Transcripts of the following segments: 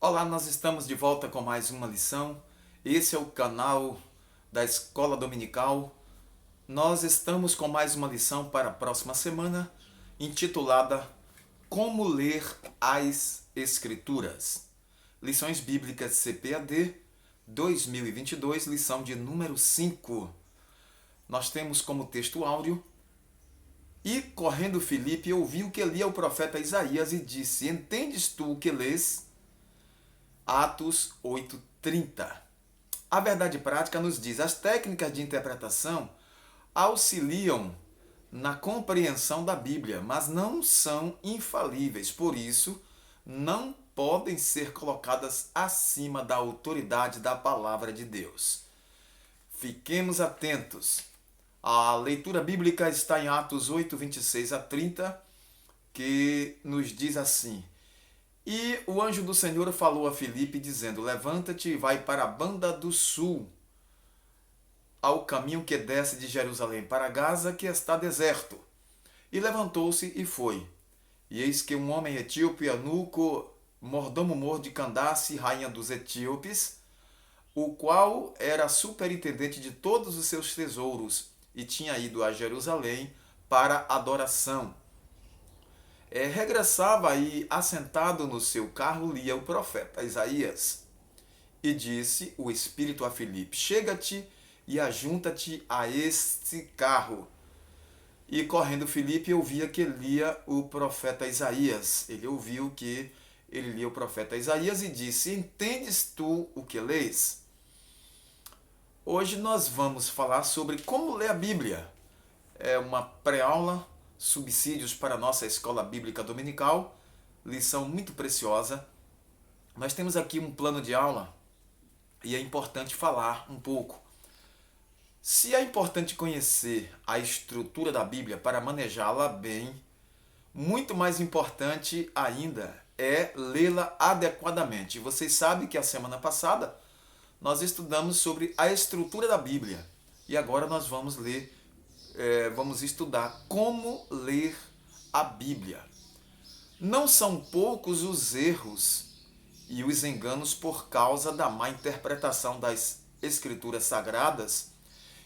Olá, nós estamos de volta com mais uma lição. Esse é o canal da Escola Dominical. Nós estamos com mais uma lição para a próxima semana, intitulada Como Ler as Escrituras. Lições Bíblicas CPAD 2022, lição de número 5. Nós temos como texto áudio: E correndo Filipe ouviu que lia o profeta Isaías e disse: Entendes tu o que lês? Atos 8:30. A verdade prática nos diz: as técnicas de interpretação auxiliam na compreensão da Bíblia, mas não são infalíveis, por isso não podem ser colocadas acima da autoridade da palavra de Deus. Fiquemos atentos. A leitura bíblica está em Atos 8:26-30, que nos diz assim: E o anjo do Senhor falou a Filipe, dizendo: Levanta-te e vai para a banda do sul, ao caminho que desce de Jerusalém para Gaza, que está deserto. E levantou-se e foi. E eis que um homem etíope, eunuco, mordomo-mor de Candace, rainha dos etíopes, o qual era superintendente de todos os seus tesouros, e tinha ido a Jerusalém para adoração. Regressava e, assentado no seu carro, lia o profeta Isaías. E disse o Espírito a Filipe: Chega-te e ajunta-te a este carro. E correndo Filipe ouvia que lia o profeta Isaías. Ele ouviu que ele lia o profeta Isaías e disse: Entendes tu o que lês? Hoje nós vamos falar sobre como ler a Bíblia. É uma pré-aula, subsídios para a nossa escola bíblica dominical, lição muito preciosa. Nós temos aqui um plano de aula e é importante falar um pouco. Se é importante conhecer a estrutura da Bíblia para manejá-la bem, muito mais importante ainda é lê-la adequadamente. Vocês sabem que a semana passada nós estudamos sobre a estrutura da Bíblia e agora nós vamos vamos estudar como ler a Bíblia. Não são poucos os erros e os enganos por causa da má interpretação das Escrituras Sagradas,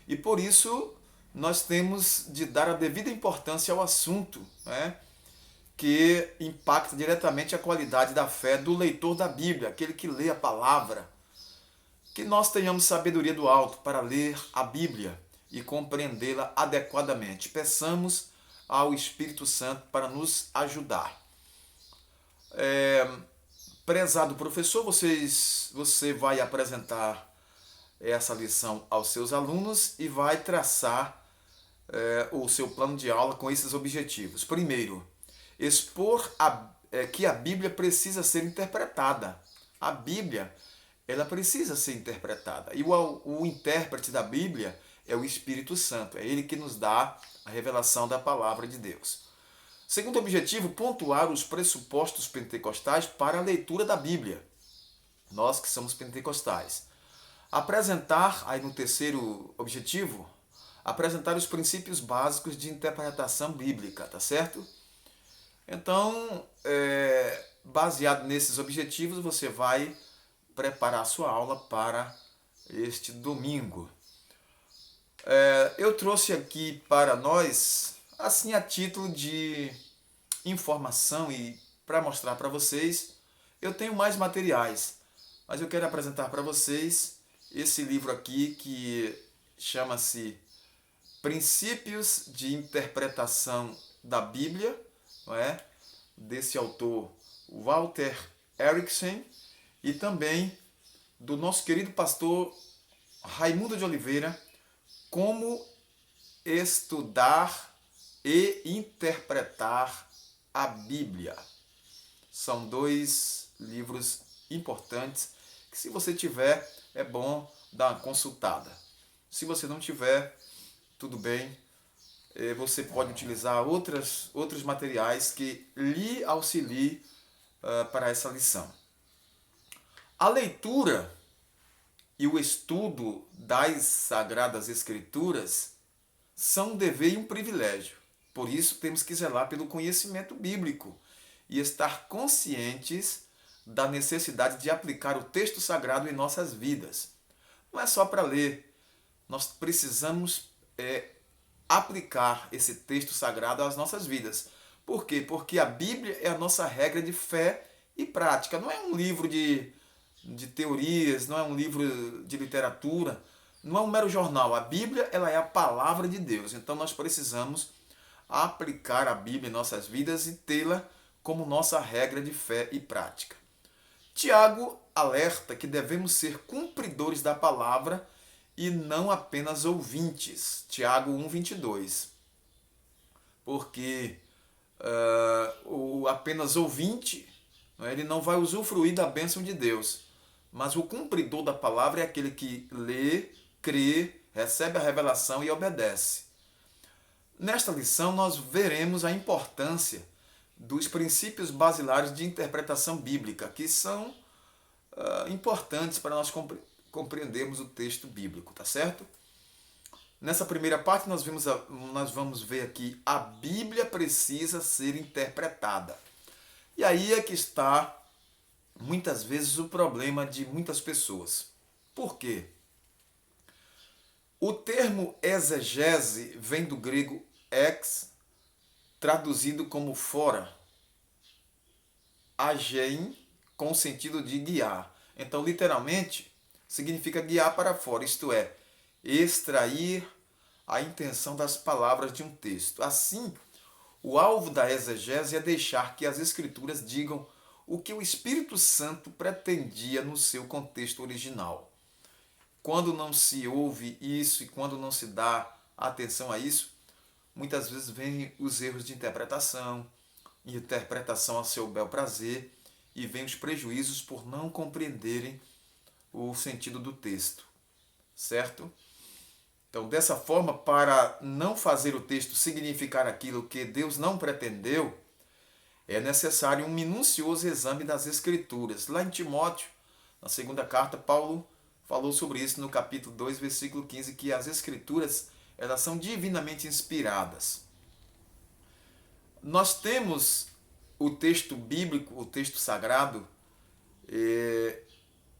e por isso nós temos de dar a devida importância ao assunto, que impacta diretamente a qualidade da fé do leitor da Bíblia, aquele que lê a palavra. Que nós tenhamos sabedoria do alto para ler a Bíblia e compreendê-la adequadamente. Peçamos ao Espírito Santo para nos ajudar. Prezado professor, você vai apresentar essa lição aos seus alunos e vai traçar o seu plano de aula com esses objetivos. Primeiro, expor que a Bíblia precisa ser interpretada. A Bíblia, ela precisa ser interpretada. E o intérprete da Bíblia é o Espírito Santo. É ele que nos dá a revelação da palavra de Deus. Segundo objetivo, pontuar os pressupostos pentecostais para a leitura da Bíblia. Nós que somos pentecostais. Apresentar, aí no terceiro objetivo, apresentar os princípios básicos de interpretação bíblica, tá certo? Então, baseado nesses objetivos, você vai preparar a sua aula para este domingo. Eu trouxe aqui para nós, assim, a título de informação e para mostrar para vocês. Eu tenho mais materiais, mas eu quero apresentar para vocês esse livro aqui que chama-se Princípios de Interpretação da Bíblia, não é? Desse autor Walter Erickson, e também do nosso querido pastor Raimundo de Oliveira, Como Estudar e Interpretar a Bíblia. São dois livros importantes que, se você tiver, é bom dar uma consultada. Se você não tiver, tudo bem, você pode utilizar outros materiais que lhe auxiliem para essa lição. A leitura e o estudo das Sagradas Escrituras são um dever e um privilégio. Por isso, temos que zelar pelo conhecimento bíblico e estar conscientes da necessidade de aplicar o texto sagrado em nossas vidas. Não é só para ler, nós precisamos aplicar esse texto sagrado às nossas vidas. Por quê? Porque a Bíblia é a nossa regra de fé e prática. Não é um livro de teorias, não é um livro de literatura, não é um mero jornal. A Bíblia, ela é a palavra de Deus. Então nós precisamos aplicar a Bíblia em nossas vidas e tê-la como nossa regra de fé e prática. Tiago alerta que devemos ser cumpridores da palavra e não apenas ouvintes. Tiago 1,22. Porque o apenas ouvinte, ele não vai usufruir da bênção de Deus. Mas o cumpridor da palavra é aquele que lê, crê, recebe a revelação e obedece. Nesta lição, nós veremos a importância dos princípios basilares de interpretação bíblica, que são importantes para nós compreendermos o texto bíblico, tá certo? Nessa primeira parte, nós vamos ver aqui: a Bíblia precisa ser interpretada. E aí é que está, muitas vezes, o problema de muitas pessoas. Por quê? O termo exegese vem do grego ex, traduzido como fora, agein, com o sentido de guiar. Então, literalmente, significa guiar para fora, isto é, extrair a intenção das palavras de um texto. Assim, o alvo da exegese é deixar que as Escrituras digam o que o Espírito Santo pretendia no seu contexto original. Quando não se ouve isso e quando não se dá atenção a isso, muitas vezes vêm os erros de interpretação a seu bel prazer, e vêm os prejuízos por não compreenderem o sentido do texto, certo? Então, dessa forma, para não fazer o texto significar aquilo que Deus não pretendeu, é necessário um minucioso exame das Escrituras. Lá em Timóteo, na segunda carta, Paulo falou sobre isso no capítulo 2, versículo 15, que as Escrituras, elas são divinamente inspiradas. Nós temos o texto bíblico, o texto sagrado,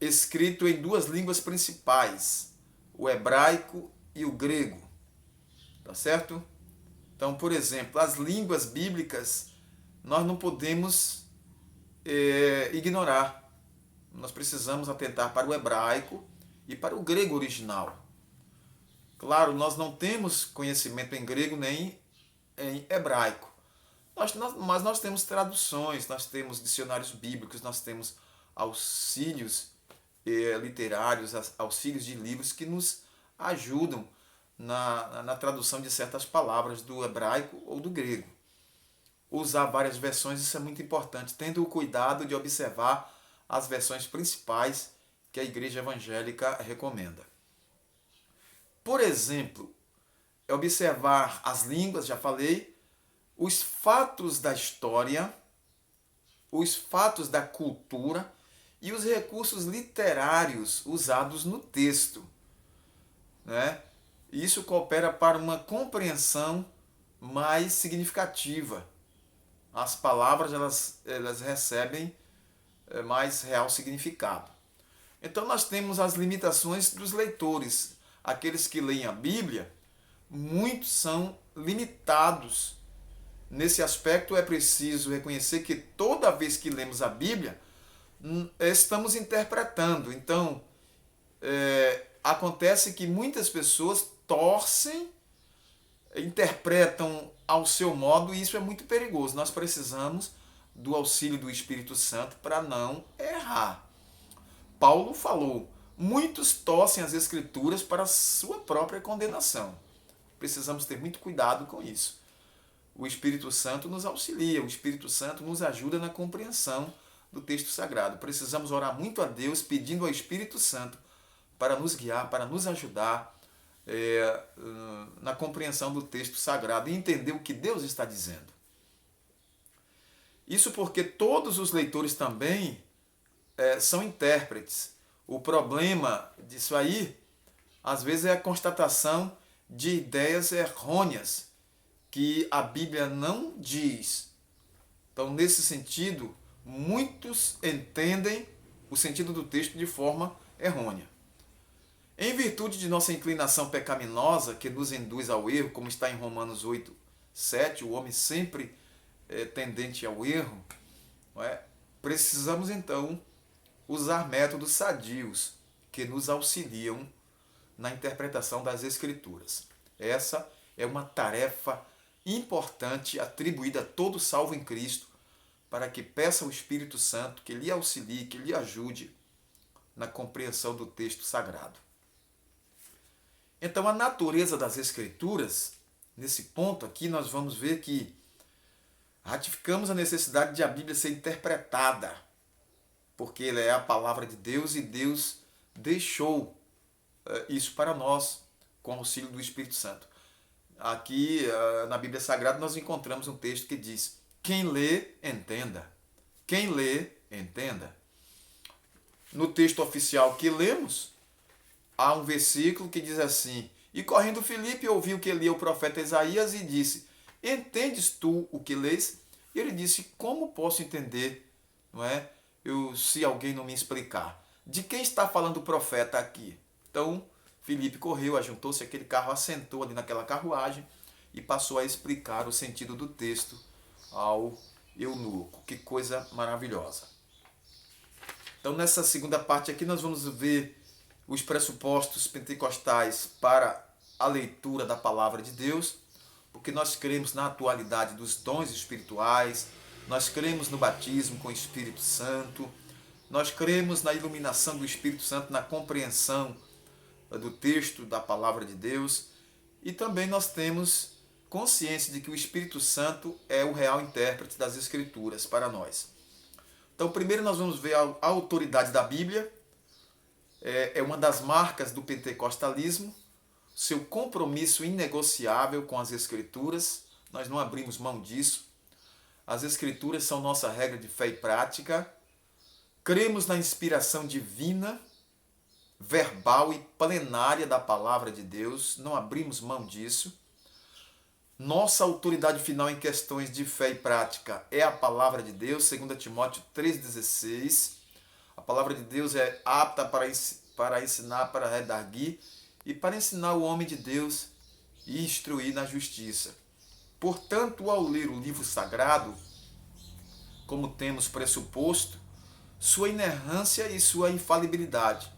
escrito em duas línguas principais, o hebraico e o grego, tá certo? Então, por exemplo, as línguas bíblicas nós não podemos ignorar. Nós precisamos atentar para o hebraico e para o grego original. Claro, nós não temos conhecimento em grego nem em hebraico, mas nós temos traduções, nós temos dicionários bíblicos, nós temos auxílios literários, auxílios de livros que nos ajudam na tradução de certas palavras do hebraico ou do grego. Usar várias versões, isso é muito importante, tendo o cuidado de observar as versões principais que a Igreja Evangélica recomenda. Por exemplo, observar as línguas, já falei, os fatos da história, os fatos da cultura e os recursos literários usados no texto, né? Isso coopera para uma compreensão mais significativa. As palavras elas recebem mais real significado. Então nós temos as limitações dos leitores. Aqueles que leem a Bíblia, muitos são limitados. Nesse aspecto é preciso reconhecer que toda vez que lemos a Bíblia, estamos interpretando. Então, acontece que muitas pessoas torcem, interpretam ao seu modo, e isso é muito perigoso. Nós precisamos do auxílio do Espírito Santo para não errar. Paulo falou: muitos torcem as Escrituras para a sua própria condenação. Precisamos ter muito cuidado com isso. O Espírito Santo nos auxilia, o Espírito Santo nos ajuda na compreensão do texto sagrado. Precisamos orar muito a Deus, pedindo ao Espírito Santo para nos guiar, para nos ajudar na compreensão do texto sagrado e entender o que Deus está dizendo. Isso porque todos os leitores também são intérpretes. O problema disso aí, às vezes, é a constatação de ideias errôneas que a Bíblia não diz. Então, nesse sentido, muitos entendem o sentido do texto de forma errônea. Em virtude de nossa inclinação pecaminosa, que nos induz ao erro, como está em Romanos 8, 7, o homem sempre é tendente ao erro, não é? Precisamos então usar métodos sadios que nos auxiliam na interpretação das Escrituras. Essa é uma tarefa importante atribuída a todo salvo em Cristo, para que peça ao Espírito Santo que lhe auxilie, que lhe ajude na compreensão do texto sagrado. Então, a natureza das Escrituras, nesse ponto aqui, nós vamos ver que ratificamos a necessidade de a Bíblia ser interpretada, porque ela é a palavra de Deus e Deus deixou isso para nós com o auxílio do Espírito Santo. Aqui na Bíblia Sagrada nós encontramos um texto que diz: quem lê, entenda. Quem lê, entenda. No texto oficial que lemos, há um versículo que diz assim: e correndo Filipe ouviu que lia o profeta Isaías e disse: entendes tu o que lês? E ele disse: como posso entender, não é? Se alguém não me explicar. De quem está falando o profeta aqui? Então, Filipe correu, ajuntou-se àquele carro, assentou ali naquela carruagem e passou a explicar o sentido do texto ao eunuco. Que coisa maravilhosa. Então, nessa segunda parte aqui, nós vamos ver os pressupostos pentecostais para a leitura da palavra de Deus, porque nós cremos na atualidade dos dons espirituais, nós cremos no batismo com o Espírito Santo, nós cremos na iluminação do Espírito Santo, na compreensão do texto da palavra de Deus, e também nós temos consciência de que o Espírito Santo é o real intérprete das Escrituras para nós. Então, primeiro nós vamos ver a autoridade da Bíblia, é uma das marcas do pentecostalismo, seu compromisso inegociável com as Escrituras, nós não abrimos mão disso. As Escrituras são nossa regra de fé e prática. Cremos na inspiração divina, verbal e plenária da palavra de Deus, não abrimos mão disso. Nossa autoridade final em questões de fé e prática é a palavra de Deus, 2 Timóteo 3,16. A palavra de Deus é apta para ensinar, para redarguir e para ensinar o homem de Deus e instruir na justiça. Portanto, ao ler o livro sagrado, como temos pressuposto, sua inerrância e sua infalibilidade.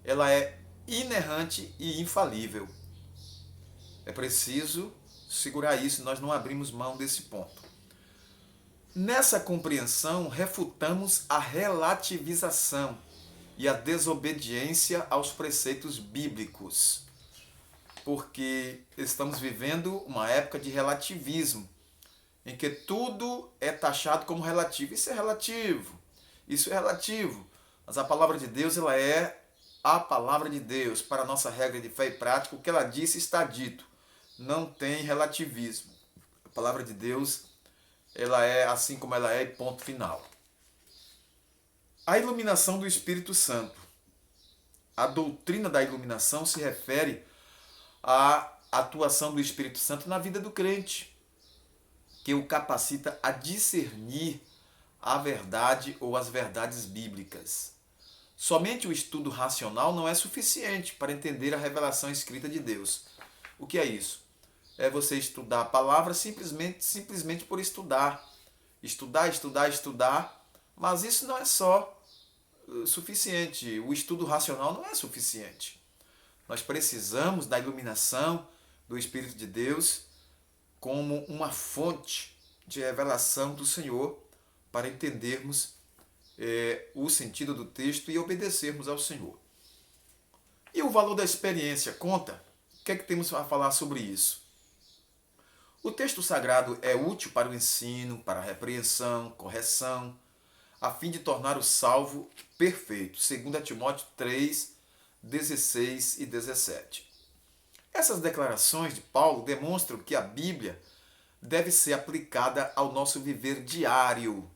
Ela é inerrante e infalível. É preciso segurar isso, nós não abrimos mão desse ponto. Nessa compreensão, refutamos a relativização e a desobediência aos preceitos bíblicos, porque estamos vivendo uma época de relativismo, em que tudo é taxado como relativo. Isso é relativo, isso é relativo, mas a palavra de Deus, ela é a palavra de Deus. Para a nossa regra de fé e prática, o que ela disse está dito, não tem relativismo. A palavra de Deus, ela é assim como ela é, e ponto final. A iluminação do Espírito Santo. A doutrina da iluminação se refere à atuação do Espírito Santo na vida do crente, que o capacita a discernir a verdade ou as verdades bíblicas. Somente o estudo racional não é suficiente para entender a revelação escrita de Deus. O que é isso? É você estudar a palavra simplesmente por estudar. Estudar, mas isso não é só suficiente. O estudo racional não é suficiente. Nós precisamos da iluminação do Espírito de Deus como uma fonte de revelação do Senhor para entendermos o sentido do texto e obedecermos ao Senhor. E o valor da experiência conta? O que é que temos a falar sobre isso? O texto sagrado é útil para o ensino, para a repreensão, correção, a fim de tornar o salvo perfeito. 2 Timóteo 3, 16 e 17. Essas declarações de Paulo demonstram que a Bíblia deve ser aplicada ao nosso viver diário.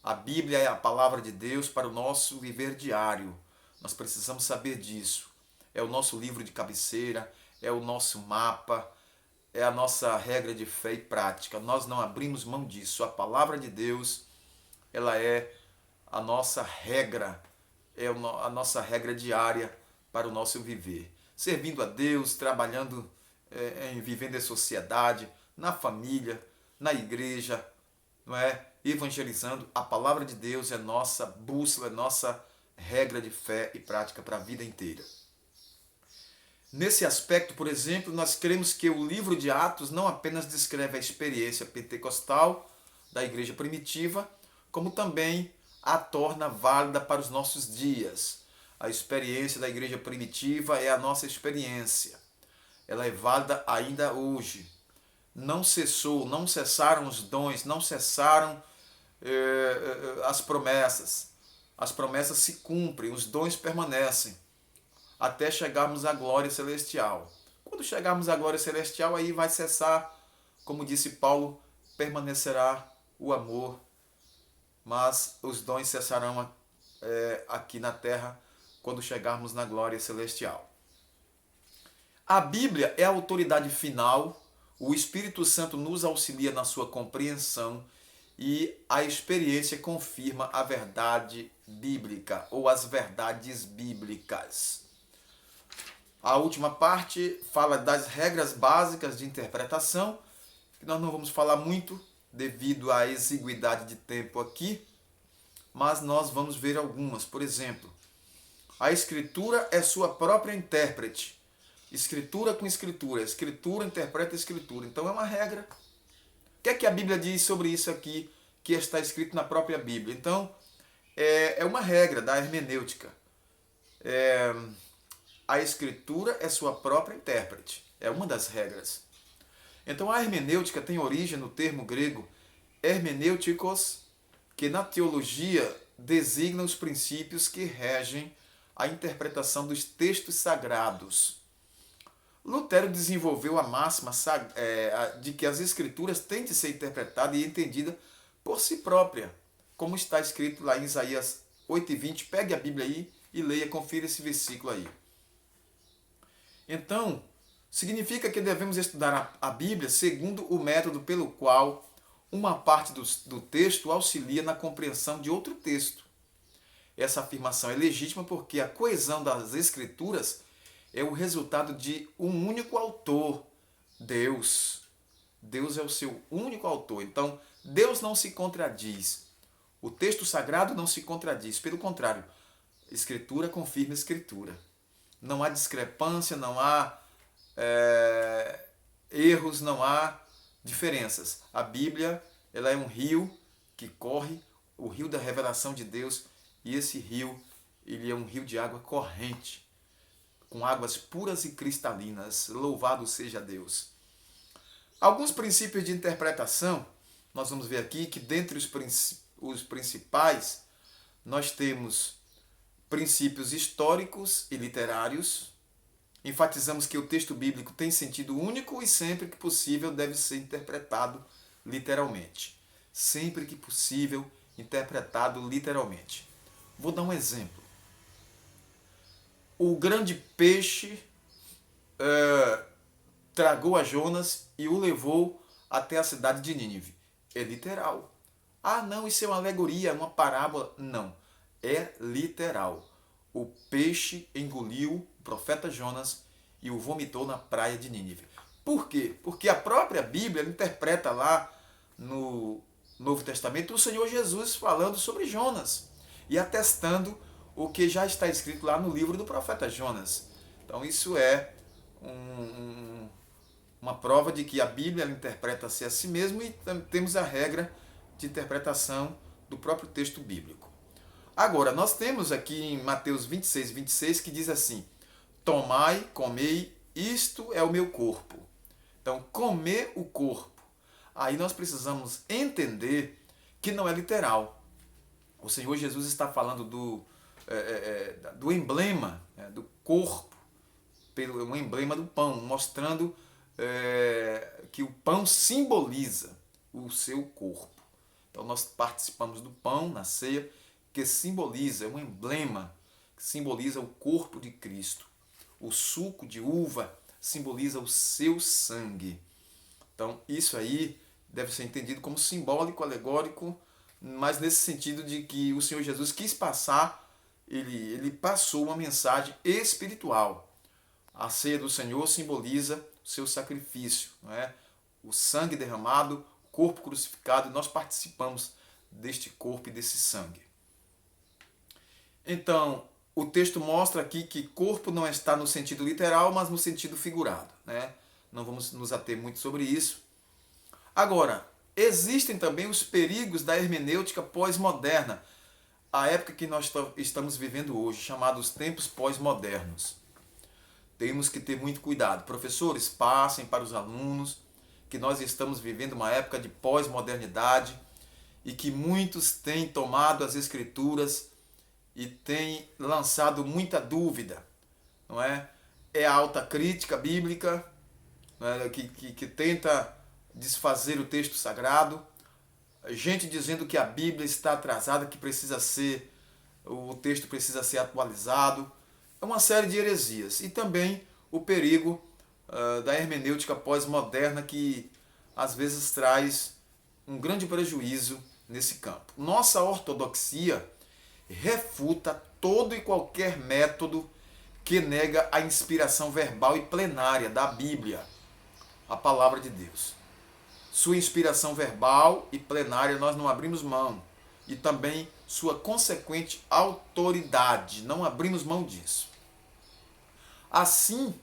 A Bíblia é a palavra de Deus para o nosso viver diário. Nós precisamos saber disso. É o nosso livro de cabeceira, é o nosso mapa, é a nossa regra de fé e prática. Nós não abrimos mão disso. A palavra de Deus ela é a nossa regra, a nossa regra diária para o nosso viver. Servindo a Deus, trabalhando, vivendo em sociedade, na família, na igreja, não é? Evangelizando. A palavra de Deus é nossa bússola, é nossa regra de fé e prática para a vida inteira. Nesse aspecto, por exemplo, nós cremos que o livro de Atos não apenas descreve a experiência pentecostal da igreja primitiva, como também a torna válida para os nossos dias. A experiência da igreja primitiva é a nossa experiência. Ela é válida ainda hoje. Não cessaram os dons, não cessaram as promessas. As promessas se cumprem, os dons permanecem, até chegarmos à glória celestial. Quando chegarmos à glória celestial, aí vai cessar, como disse Paulo, permanecerá o amor, mas os dons cessarão aqui na terra quando chegarmos na glória celestial. A Bíblia é a autoridade final, o Espírito Santo nos auxilia na sua compreensão e a experiência confirma a verdade bíblica ou as verdades bíblicas. A última parte fala das regras básicas de interpretação, que nós não vamos falar muito devido à exiguidade de tempo aqui, mas nós vamos ver algumas. Por exemplo, a Escritura é sua própria intérprete. Escritura com Escritura. Escritura interpreta a Escritura. Então é uma regra. O que é que a Bíblia diz sobre isso aqui, que está escrito na própria Bíblia? Então, é uma regra da hermenêutica. A Escritura é sua própria intérprete. É uma das regras. Então, a hermenêutica tem origem no termo grego hermenêuticos, que na teologia designa os princípios que regem a interpretação dos textos sagrados. Lutero desenvolveu a máxima de que as Escrituras têm de ser interpretadas e entendidas por si própria, como está escrito lá em Isaías 8:20. Pegue a Bíblia aí e leia, confira esse versículo aí. Então, significa que devemos estudar a Bíblia segundo o método pelo qual uma parte do texto auxilia na compreensão de outro texto. Essa afirmação é legítima porque a coesão das Escrituras é o resultado de um único autor, Deus. Deus é o seu único autor. Então, Deus não se contradiz. O texto sagrado não se contradiz. Pelo contrário, Escritura confirma Escritura. Não há discrepância, não há erros, não há diferenças. A Bíblia, ela é um rio que corre, o rio da revelação de Deus, e esse rio, ele é um rio de água corrente, com águas puras e cristalinas. Louvado seja Deus. Alguns princípios de interpretação, nós vamos ver aqui que dentre os principais, nós temos princípios históricos e literários. Enfatizamos que o texto bíblico tem sentido único e sempre que possível deve ser interpretado literalmente. Sempre que possível, interpretado literalmente. Vou dar um exemplo. O grande peixe tragou a Jonas e o levou até a cidade de Nínive. É literal. Ah, não, isso é uma alegoria, uma parábola. Não, é literal. O peixe engoliu o profeta Jonas e o vomitou na praia de Nínive. Por quê? Porque a própria Bíblia interpreta lá no Novo Testamento o Senhor Jesus falando sobre Jonas e atestando o que já está escrito lá no livro do profeta Jonas. Então isso é uma prova de que a Bíblia interpreta-se a si mesmo e temos a regra de interpretação do próprio texto bíblico. Agora, nós temos aqui em Mateus 26:26 que diz assim: tomai, comei, isto é o meu corpo. Então, comer o corpo. Aí nós precisamos entender que não é literal. O Senhor Jesus está falando do emblema, do corpo, um emblema do pão, mostrando que o pão simboliza o seu corpo. Então nós participamos do pão na ceia, que simboliza, é um emblema, que simboliza o corpo de Cristo. O suco de uva simboliza o seu sangue. Então isso aí deve ser entendido como simbólico, alegórico, mas nesse sentido de que o Senhor Jesus quis passar, ele passou uma mensagem espiritual. A ceia do Senhor simboliza o seu sacrifício, não é? O sangue derramado, o corpo crucificado, e nós participamos deste corpo e desse sangue. Então, o texto mostra aqui que corpo não está no sentido literal, mas no sentido figurado, né? Não vamos nos ater muito sobre isso. Agora, existem também os perigos da hermenêutica pós-moderna, a época que nós estamos vivendo hoje, chamados tempos pós-modernos. Temos que ter muito cuidado. Professores, passem para os alunos que nós estamos vivendo uma época de pós-modernidade e que muitos têm tomado as escrituras e têm lançado muita dúvida, não é? É a alta crítica bíblica, não é? que tenta desfazer o texto sagrado, gente dizendo que a Bíblia está atrasada, que o texto precisa ser atualizado. É uma série de heresias. E também o perigo da hermenêutica pós-moderna, que às vezes traz um grande prejuízo nesse campo. Nossa ortodoxia refuta todo e qualquer método que nega a inspiração verbal e plenária da Bíblia, a palavra de Deus. Sua inspiração verbal e plenária nós não abrimos mão. E também sua consequente autoridade, não abrimos mão disso. Assim,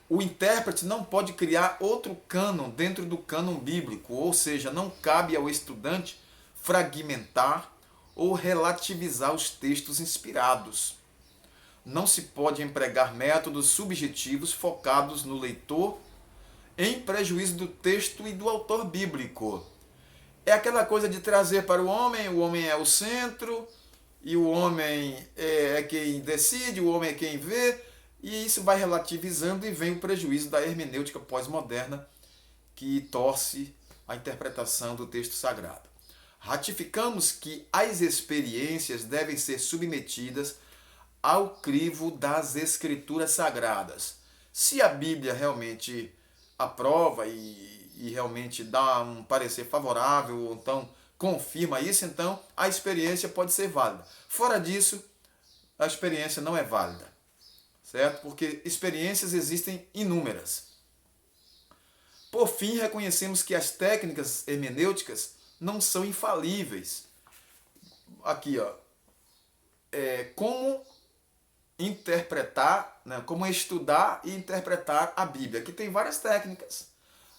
o intérprete não pode criar outro cânon dentro do cânon bíblico, ou seja, não cabe ao estudante fragmentar ou relativizar os textos inspirados. Não se pode empregar métodos subjetivos focados no leitor em prejuízo do texto e do autor bíblico. É aquela coisa de trazer para o homem é o centro, e o homem é quem decide, o homem é quem vê, e isso vai relativizando e vem o prejuízo da hermenêutica pós-moderna que torce a interpretação do texto sagrado. Ratificamos que as experiências devem ser submetidas ao crivo das escrituras sagradas. Se a Bíblia realmente aprova e realmente dá um parecer favorável, ou então confirma isso, então a experiência pode ser válida. Fora disso, a experiência não é válida, certo? Porque experiências existem inúmeras. Por fim, reconhecemos que as técnicas hermenêuticas não são infalíveis. Aqui, ó, como interpretar, né, como estudar e interpretar a Bíblia. Aqui tem várias técnicas,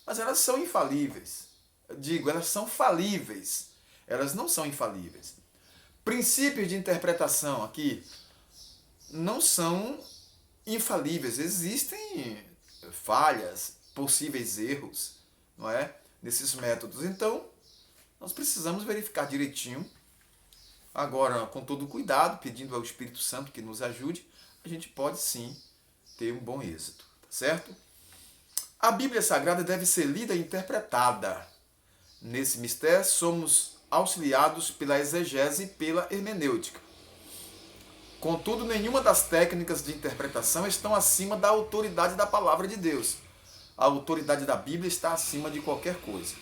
mas elas são infalíveis. Elas são falíveis. Elas não são infalíveis. Princípios de interpretação aqui não são infalíveis. Existem falhas, possíveis erros, não é? Nesses métodos. Então, nós precisamos verificar direitinho. Agora, com todo cuidado, pedindo ao Espírito Santo que nos ajude, a gente pode sim ter um bom êxito, tá certo? A Bíblia Sagrada deve ser lida e interpretada. Nesse mistério, somos auxiliados pela exegese e pela hermenêutica. Contudo, nenhuma das técnicas de interpretação estão acima da autoridade da palavra de Deus. A autoridade da Bíblia está acima de qualquer coisa.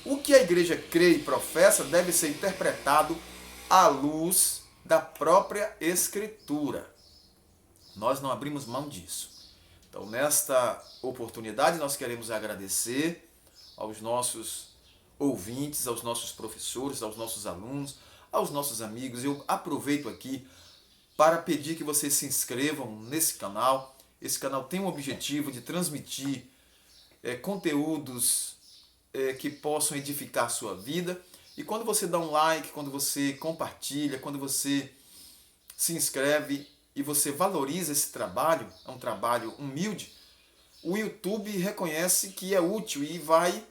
O que a igreja crê e professa deve ser interpretado à luz da própria Escritura. Nós não abrimos mão disso. Então, nesta oportunidade, nós queremos agradecer aos nossos ouvintes, aos nossos professores, aos nossos alunos, aos nossos amigos. Eu aproveito aqui para pedir que vocês se inscrevam nesse canal. Esse canal tem o objetivo de transmitir conteúdos que possam edificar a sua vida. E quando você dá um like, quando você compartilha, quando você se inscreve e você valoriza esse trabalho, é um trabalho humilde, o YouTube reconhece que é útil e vai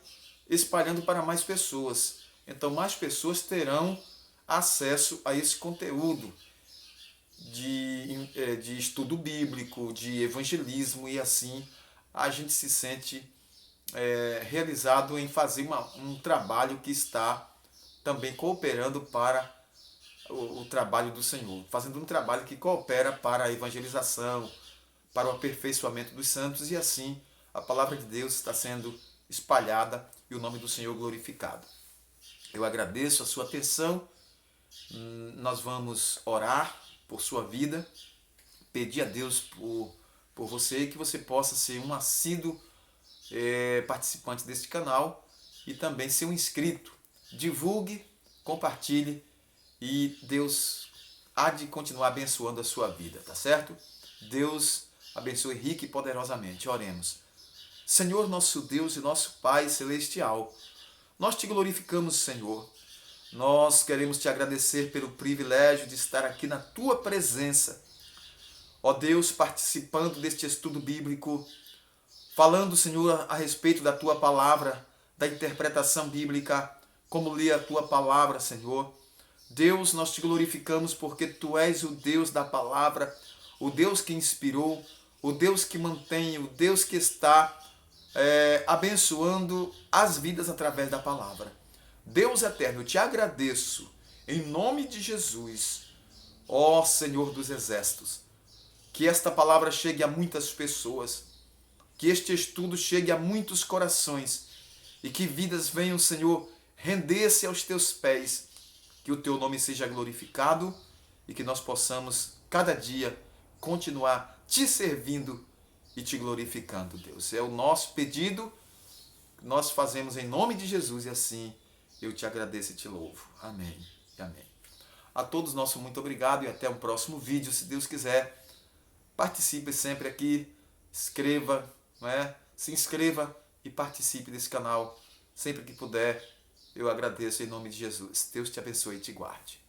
espalhando para mais pessoas. Então mais pessoas terão acesso a esse conteúdo de estudo bíblico, de evangelismo, e assim a gente se sente realizado em fazer um trabalho que está também cooperando para o trabalho do Senhor, fazendo um trabalho que coopera para a evangelização, para o aperfeiçoamento dos santos, e assim a palavra de Deus está sendo espalhada e o nome do Senhor glorificado. Eu agradeço a sua atenção. Nós vamos orar por sua vida, pedir a Deus por você, que você possa ser um assíduo participante deste canal e também ser um inscrito. Divulgue, compartilhe e Deus há de continuar abençoando a sua vida, tá certo? Deus abençoe rica e poderosamente. Oremos. Senhor, nosso Deus e nosso Pai celestial, nós te glorificamos, Senhor. Nós queremos te agradecer pelo privilégio de estar aqui na tua presença. Ó Deus, participando deste estudo bíblico, falando, Senhor, a respeito da tua palavra, da interpretação bíblica, como lê a tua palavra, Senhor. Deus, nós te glorificamos porque tu és o Deus da palavra, o Deus que inspirou, o Deus que mantém, o Deus que está abençoando as vidas através da palavra. Deus eterno, eu te agradeço em nome de Jesus, ó Senhor dos exércitos, que esta palavra chegue a muitas pessoas, que este estudo chegue a muitos corações e que vidas venham, Senhor, render-se aos teus pés, que o teu nome seja glorificado e que nós possamos cada dia continuar te servindo e te glorificando, Deus. É o nosso pedido, nós fazemos em nome de Jesus e assim eu te agradeço e te louvo. Amém e amém. A todos nosso muito obrigado e até o próximo vídeo, se Deus quiser. Participe sempre aqui, escreva, se inscreva e participe desse canal sempre que puder. Eu agradeço em nome de Jesus. Deus te abençoe e te guarde.